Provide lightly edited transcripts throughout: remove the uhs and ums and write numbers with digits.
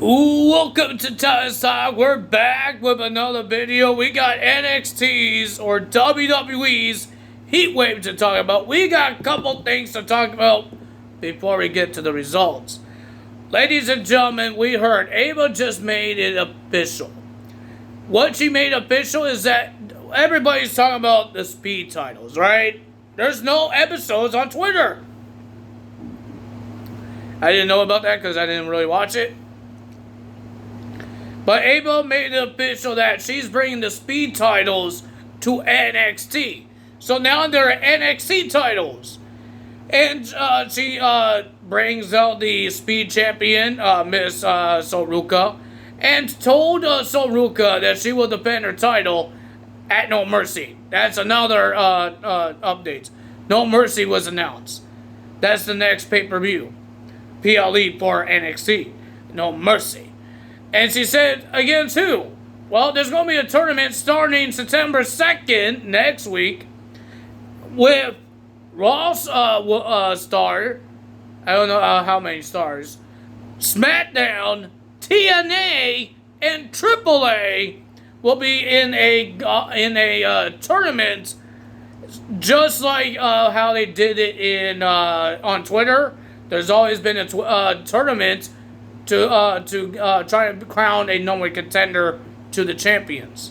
Welcome to Titus Talk. We're back with another video. We got NXT's or WWE's Heatwave to talk about. We got a couple things to talk about before we get to the results. Ladies and gentlemen, we heard Ava just made it official. What she made official is that everybody's talking about the speed titles, right? There's no episodes on Twitter. I didn't know about that because I didn't really watch it. But Ava made it official that she's bringing the speed titles to NXT. So now they're NXT titles. And she brings out the speed champion, Miss Soruka, and told Soruka that she will defend her title at No Mercy. That's another update. No Mercy was announced. That's the next pay-per-view. PLE for NXT. No Mercy. And she said, against who? Well, there's going to be a tournament starting September 2nd, next week, with Raw's star, I don't know how many stars, SmackDown, TNA, and AAA will be in a tournament, just like how they did it in on Twitter. There's always been a tournament to try to crown a number one contender to the champions.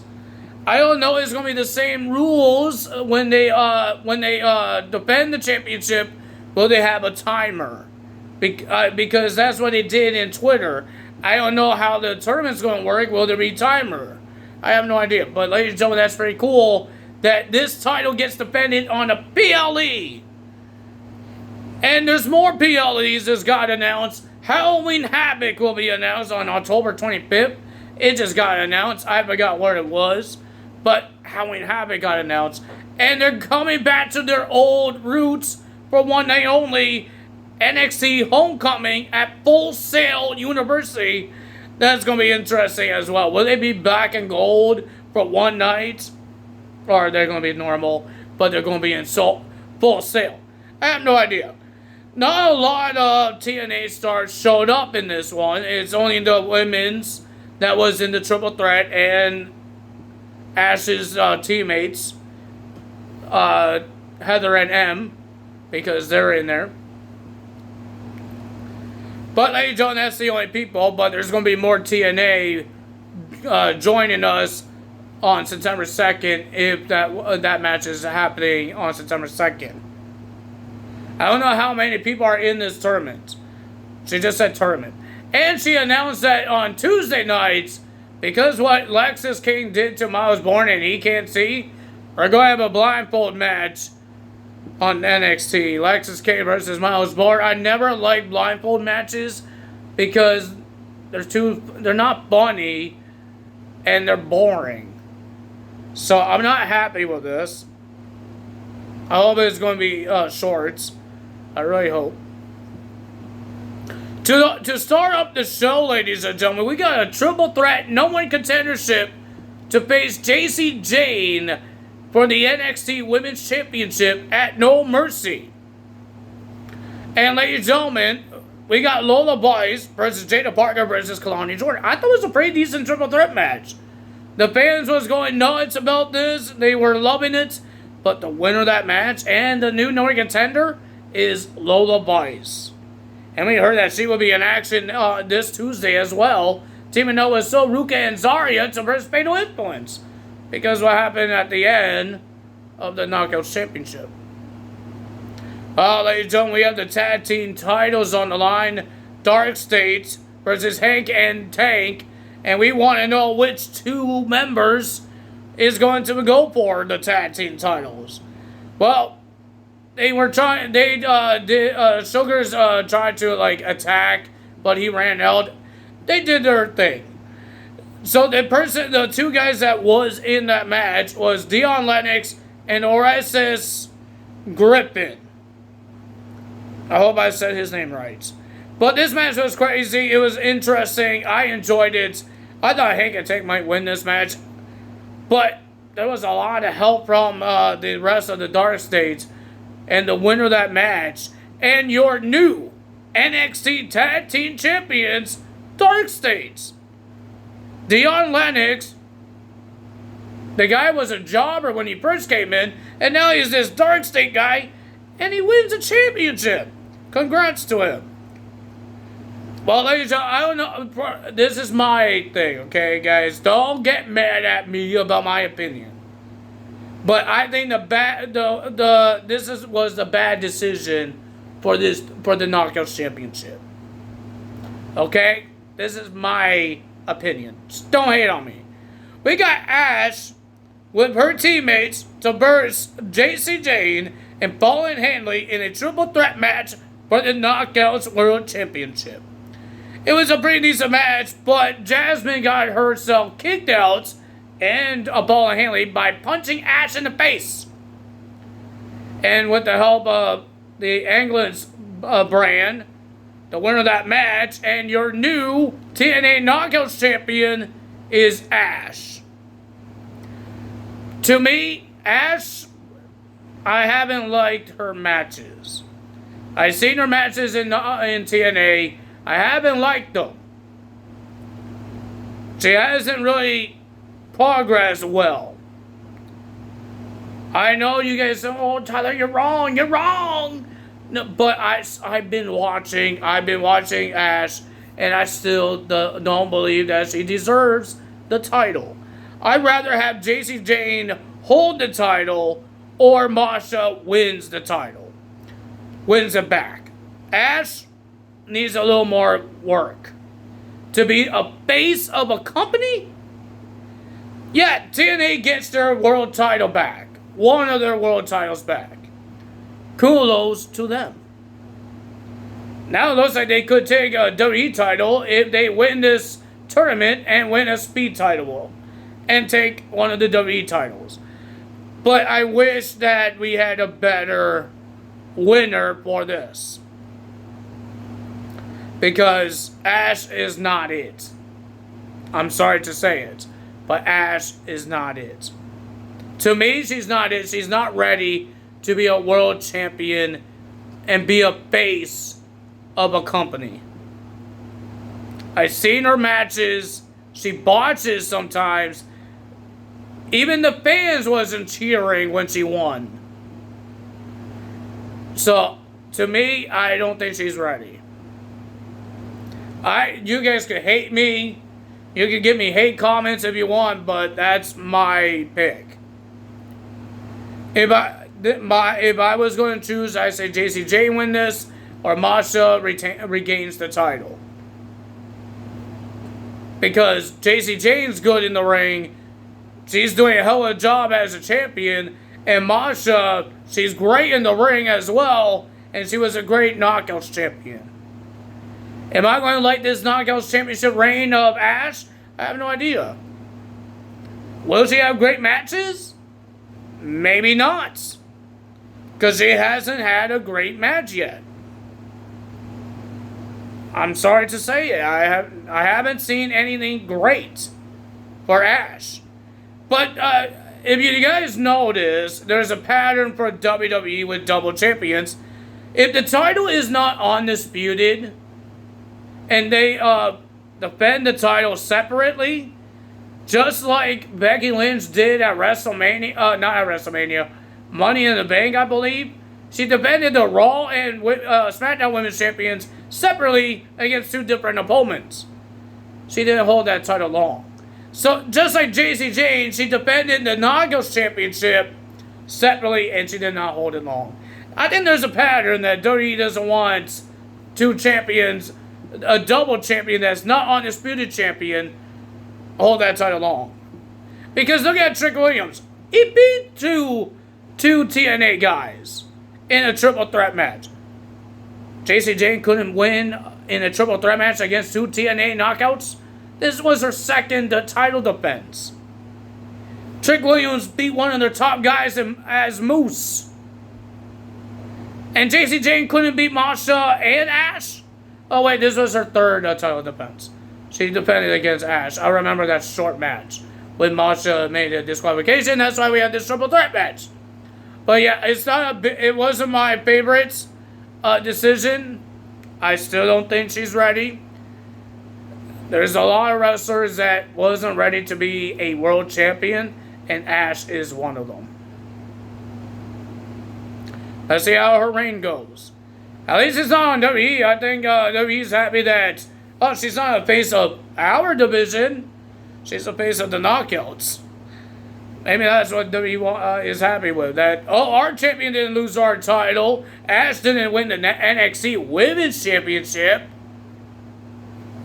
I don't know if it's going to be the same rules when they defend the championship. Will they have a timer? Because that's what they did in Twitter. I don't know how the tournament's going to work. Will there be a timer? I have no idea. But ladies and gentlemen, that's very cool that this title gets defended on a PLE. And there's more PLEs that got announced. Halloween Havoc will be announced on October 25th. It just got announced. I forgot what it was. But Halloween Havoc got announced. And they're coming back to their old roots for one night only. NXT Homecoming at Full Sail University. That's going to be interesting as well. Will they be black and gold for one night? Or are they going to be normal, but they're going to be in Full Sail? I have no idea. Not a lot of TNA stars showed up in this one. It's only the women's that was in the triple threat and Ash's teammates, Heather and M, because they're in there. But ladies and gentlemen, that's the only people. But there's going to be more TNA joining us on September 2nd if that match is happening on September 2nd. I don't know how many people are in this tournament. She just said tournament. And she announced that on Tuesday nights, because what Lexis King did to Miles Bourne and he can't see, we're going to have a blindfold match on NXT. Lexis King versus Miles Bourne. I never like blindfold matches because they're not funny and they're boring. So I'm not happy with this. I hope it's going to be shorts. I really hope. To start up the show, ladies and gentlemen, we got a triple threat no one contendership to face JC Jane for the NXT Women's Championship at No Mercy. And ladies and gentlemen, we got Lola Boyce versus Jada Parker versus Kalani Jordan. I thought it was a pretty decent triple threat match. The fans was going nuts about this. They were loving it. But the winner of that match and the new number one contender is Lola Boyce. And we heard that she will be in action this Tuesday as well, teaming up with Soruka and Zarya to versus Fatal Influence. Because what happened at the end of the Knockouts Championship. Ladies and gentlemen, we have the tag team titles on the line. Dark States versus Hank and Tank. And we want to know which two members is going to go for the tag team titles. Well, they were trying. Sugars tried to attack, but he ran out. They did their thing. So the two guys that was in that match was Dion Lennox and Orestes Griffin. I hope I said his name right. But this match was crazy. It was interesting. I enjoyed it. I thought Hank and Tank might win this match. But there was a lot of help from the rest of the Dark States. And the winner of that match. And your new NXT Tag Team Champions dark states. Dion Lennox, the guy was a jobber when he first came in, and now he's this dark state guy, and he wins a championship. Congrats to him. Well, ladies and gentlemen, I don't know. This is my thing, okay, guys? Don't get mad at me about my opinion. But I think was the bad decision for the Knockouts Championship. Okay, this is my opinion. Just don't hate on me. We got Ash with her teammates to verse JC Jane and Ballin Hanley in a triple threat match for the Knockouts World Championship. It was a pretty decent match, but Jasmine got herself kicked out and Ballin Hanley by punching Ash in the face. And with the help of the England's brand, the winner of that match, and your new TNA Knockouts champion is Ash. To me, Ash, I haven't liked her matches. I've seen her matches in TNA. I haven't liked them. She hasn't really progressed well. I know you guys say, "Oh, Tyler, you're wrong. You're wrong." No, but I've been watching Ash, and I still don't believe that she deserves the title. I'd rather have JC Jane hold the title, or Masha wins the title, wins it back. Ash needs a little more work to be a face of a company. Yeah, TNA gets their world title back, one of their world titles back. Kudos to them. Now it looks like they could take a WWE title if they win this tournament and win a speed title and take one of the WWE titles. But I wish that we had a better winner for this, because Ash is not it. I'm sorry to say it, but Ash is not it. To me, she's not it. She's not ready to be a world champion and be a face of a company. I've seen her matches. She botches sometimes. Even the fans wasn't cheering when she won. So, to me, I don't think she's ready. You guys can hate me. You can give me hate comments if you want, but that's my pick. If I was going to choose, I say JC Jane win this, or Masha regains the title. Because JC Jane's good in the ring. She's doing a hell of a job as a champion. And Masha, she's great in the ring as well. And she was a great Knockouts champion. Am I going to like this Knockouts championship reign of Ash? I have no idea. Will she have great matches? Maybe not. Because she hasn't had a great match yet. I'm sorry to say it. I haven't seen anything great for Ash. But if you guys notice, there's a pattern for WWE with double champions. If the title is not undisputed, and they defend the title separately, just like Becky Lynch did at WrestleMania, not at WrestleMania, Money in the Bank, I believe. She defended the Raw and SmackDown Women's Champions separately against two different opponents. She didn't hold that title long. So, just like JC Jane, she defended the Knockouts Championship separately, and she did not hold it long. I think there's a pattern that WWE doesn't want two champions, a double champion that's not undisputed champion, hold that title long. Because look at Trick Williams. He beat two TNA guys in a triple threat match. JC Jane couldn't win in a triple threat match against two TNA knockouts. This was her second title defense. Trick Williams beat one of their top guys as Moose. And JC Jane couldn't beat Masha and Ash. Oh wait, this was her third title defense. She defended against Ash. I remember that short match when Masha made a disqualification. That's why we had this triple threat match. But yeah, it wasn't my favorite decision. I still don't think she's ready. There's a lot of wrestlers that wasn't ready to be a world champion, and Ash is one of them. Let's see how her reign goes. At least it's not on WWE. I think WWE's happy that, oh, she's not a face of our division. She's a face of the Knockouts. Maybe that's what WWE is happy with. That, oh, our champion didn't lose our title. Ash didn't win the NXT Women's Championship.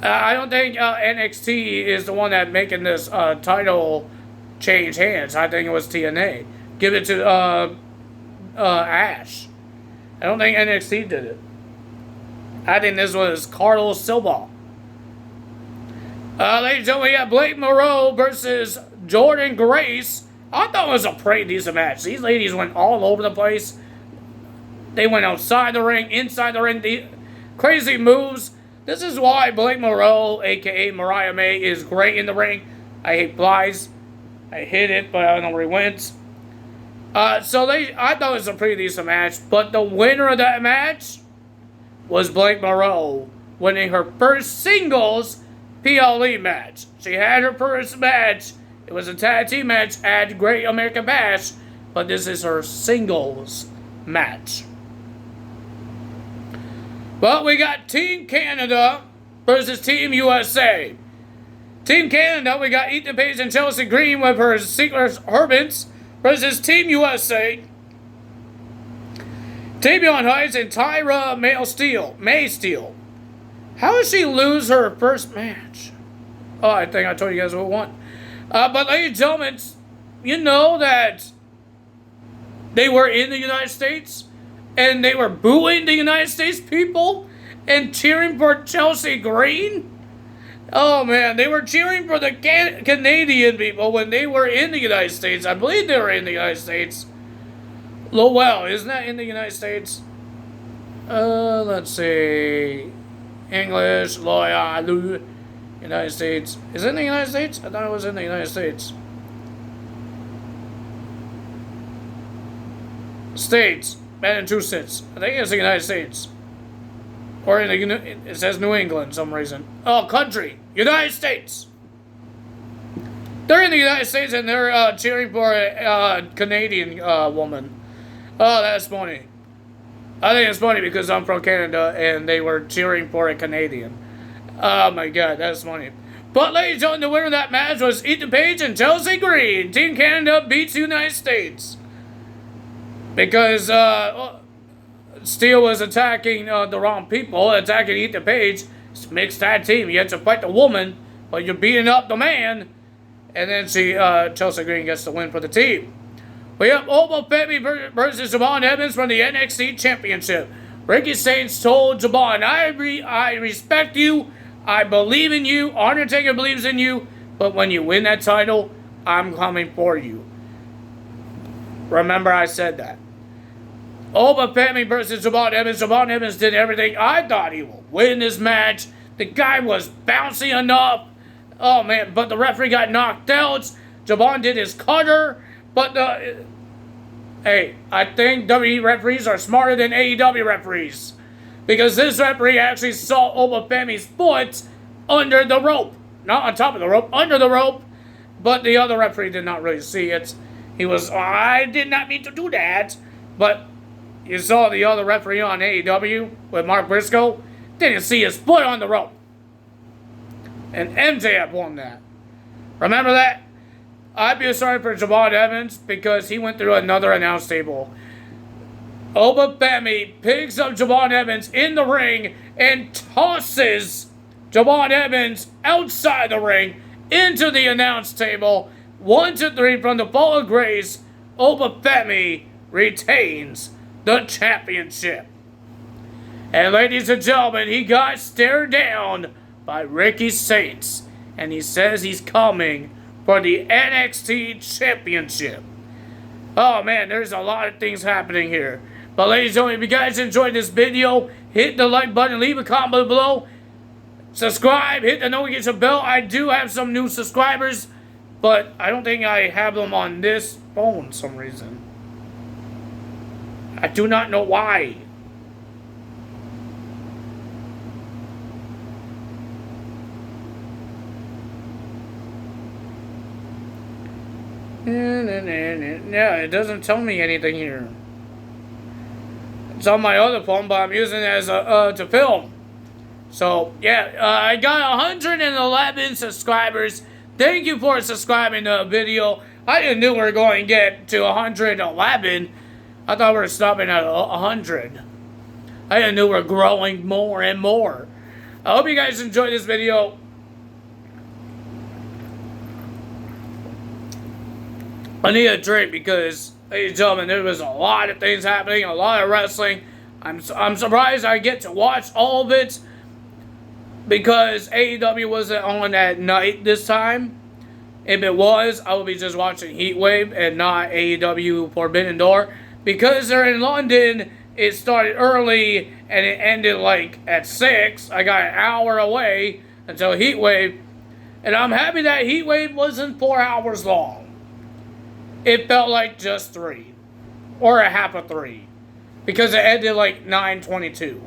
I don't think NXT is the one that making this title change hands. I think it was TNA. Give it to Ash. I don't think NXT did it. I think this was Carlos Silva. Ladies and gentlemen, we got Blake Moreau versus Jordan Grace. I thought it was a pretty decent match. These ladies went all over the place. They went outside the ring, inside the ring. The crazy moves. This is why Blake Moreau, a.k.a. Mariah May, is great in the ring. I hate flies. I hit it, but I don't know where he went. I thought it was a pretty decent match. But the winner of that match was Blake Moreau, winning her first singles PLE match. She had her first match. It was a tag team match at Great American Bash, but this is her singles match. Well, we got Team Canada versus Team USA. Team Canada, we got Ethan Page and Chelsea Green with her Secret Herbants versus Team USA. Tavion Heights and Tyra May Steele. How did she lose her first match? Oh, I think I told you guys who won. But ladies and gentlemen, you know that they were in the United States and they were booing the United States people and cheering for Chelsea Green? Oh man, they were cheering for the Canadian people when they were in the United States. I believe they were in the United States. Lowell, isn't that in the United States? Let's see. English, lawyer, United States. Is it in the United States? I thought it was in the United States. States. Massachusetts. I think it's the United States. Or in the, it says New England for some reason. Oh, country. United States. They're in the United States and they're cheering for a Canadian woman. Oh, that's funny. I think it's funny because I'm from Canada and they were cheering for a Canadian. Oh my god, that's funny. But ladies and gentlemen, the winner of that match was Ethan Page and Chelsea Green. Team Canada beats the United States. Because Steele was attacking the wrong people, attacking Ethan Page. It's a mixed tag team. You have to fight the woman, but you're beating up the man. And then Chelsea Green gets the win for the team. We have Oba Femi versus Javon Evans from the NXT Championship. Ricky Saints told Javon, I respect you, I believe in you, Undertaker believes in you, but when you win that title, I'm coming for you. Remember I said that. Oba Femi versus Javon Evans. Javon Evans did everything I thought he would win this match. The guy was bouncy enough. Oh man, but the referee got knocked out. Javon did his cutter. But, hey, I think WWE referees are smarter than AEW referees. Because this referee actually saw Oba Femi's foot under the rope. Not on top of the rope, under the rope. But the other referee did not really see it. He was, I did not mean to do that. But you saw the other referee on AEW with Mark Briscoe. Didn't see his foot on the rope. And MJF won that. Remember that? I feel sorry for Javon Evans because he went through another announce table. Oba Femi picks up Javon Evans in the ring and tosses Javon Evans outside the ring into the announce table. 1, 2, 3 from the Fall of Grace. Oba Femi retains the championship. And ladies and gentlemen, he got stared down by Ricky Saints. And he says he's coming for the NXT Championship. Oh man, there's a lot of things happening here. But ladies and gentlemen, if you guys enjoyed this video, hit the like button, leave a comment below. Subscribe, hit the notification bell. I do have some new subscribers, but I don't think I have them on this phone for some reason. I do not know why. Yeah, it doesn't tell me anything here. It's on my other phone, but I'm using it as to film. So, yeah, I got 111 subscribers. Thank you for subscribing to the video. I didn't know we were going to get to 111. I thought we were stopping at 100. I didn't know we were growing more and more. I hope you guys enjoyed this video. I need a drink because, ladies and gentlemen, there was a lot of things happening, a lot of wrestling. I'm surprised I get to watch all of it because AEW wasn't on at night this time. If it was, I would be just watching Heatwave and not AEW Forbidden Door. Because they're in London, it started early and it ended like at 6. I got an hour away until Heatwave. And I'm happy that Heatwave wasn't 4 hours long. It felt like just 3. Or a half of 3. Because it ended like 9:22.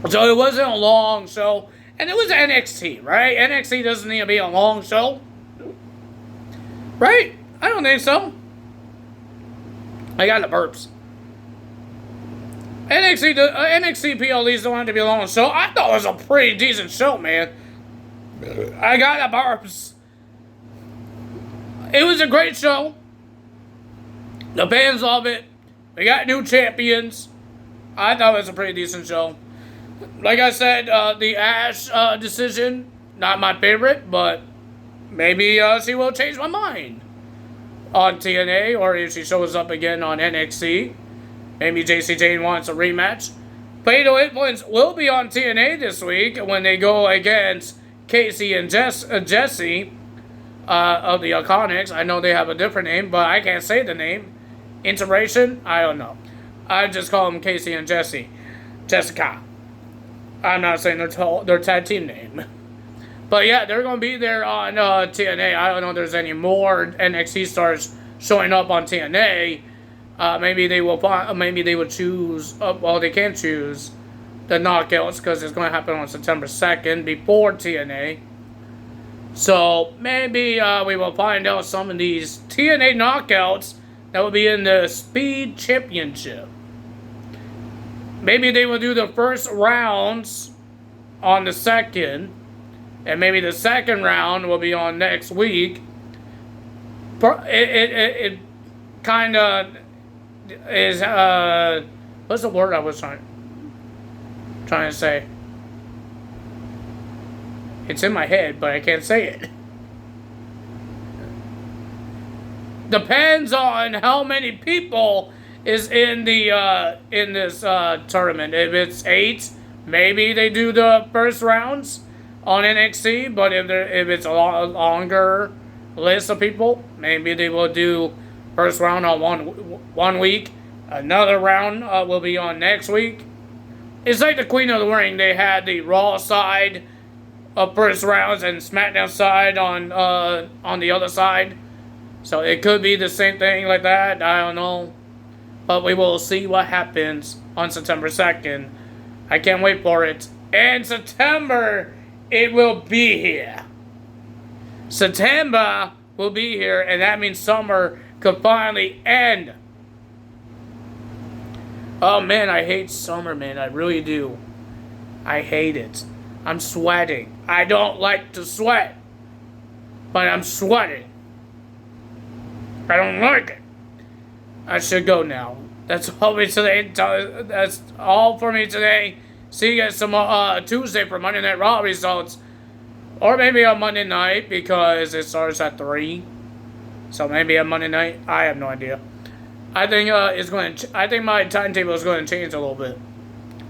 So it wasn't a long show. And it was NXT, right? NXT doesn't need to be a long show. Right? I don't think so. I got the burps. NXT PLEs don't have to be a long show. I thought it was a pretty decent show, man. I got the burps. It was a great show. The fans love it. We got new champions. I thought it was a pretty decent show. Like I said, the Ash decision, not my favorite, but maybe she will change my mind on TNA, or if she shows up again on NXT. Maybe JC Jane wants a rematch. Fatal Influence will be on TNA this week when they go against Casey and Jesse of the Iconics. I know they have a different name, but I can't say the name. Integration? I don't know. I just call them Casey and Jesse. Jessica. I'm not saying their tag team name. But yeah, they're going to be there on TNA. I don't know if there's any more NXT stars showing up on TNA. Maybe they will choose, well, they can choose the knockouts because it's going to happen on September 2nd before TNA. So maybe we will find out some of these TNA knockouts that will be in the Speed Championship. Maybe they will do the first rounds on the 2nd. And maybe the second round will be on next week. It kind of is, what's the word I was trying to say? It's in my head, but I can't say it. Depends on how many people is in the in this tournament. If it's 8, maybe they do the first rounds on NXT, but if it's a longer list of people, maybe they will do first round on one week. Another round will be on next week. It's like the Queen of the Ring. They had the Raw side of first rounds and SmackDown side on the other side. So it could be the same thing like that. I don't know. But we will see what happens on September 2nd. I can't wait for it. And September, it will be here. September will be here, and that means summer could finally end. Oh man, I hate summer, man. I really do. I hate it. I'm sweating. I don't like to sweat, but I'm sweating. I don't like it. I should go now. That's all for me today. That's all for me today. See you guys Tuesday for Monday Night Raw results. Or maybe on Monday night because it starts at 3. So maybe on Monday night. I have no idea. I think I think my timetable is going to change a little bit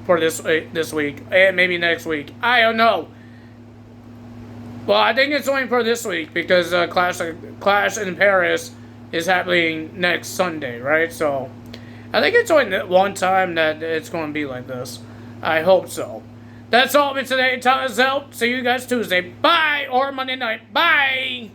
for this week and maybe next week. I don't know. Well, I think it's only for this week because Clash in Paris is happening next Sunday, right? So I think it's only one time that it's going to be like this. I hope so. That's all for today. Time is out. See you guys Tuesday. Bye. Or Monday night. Bye.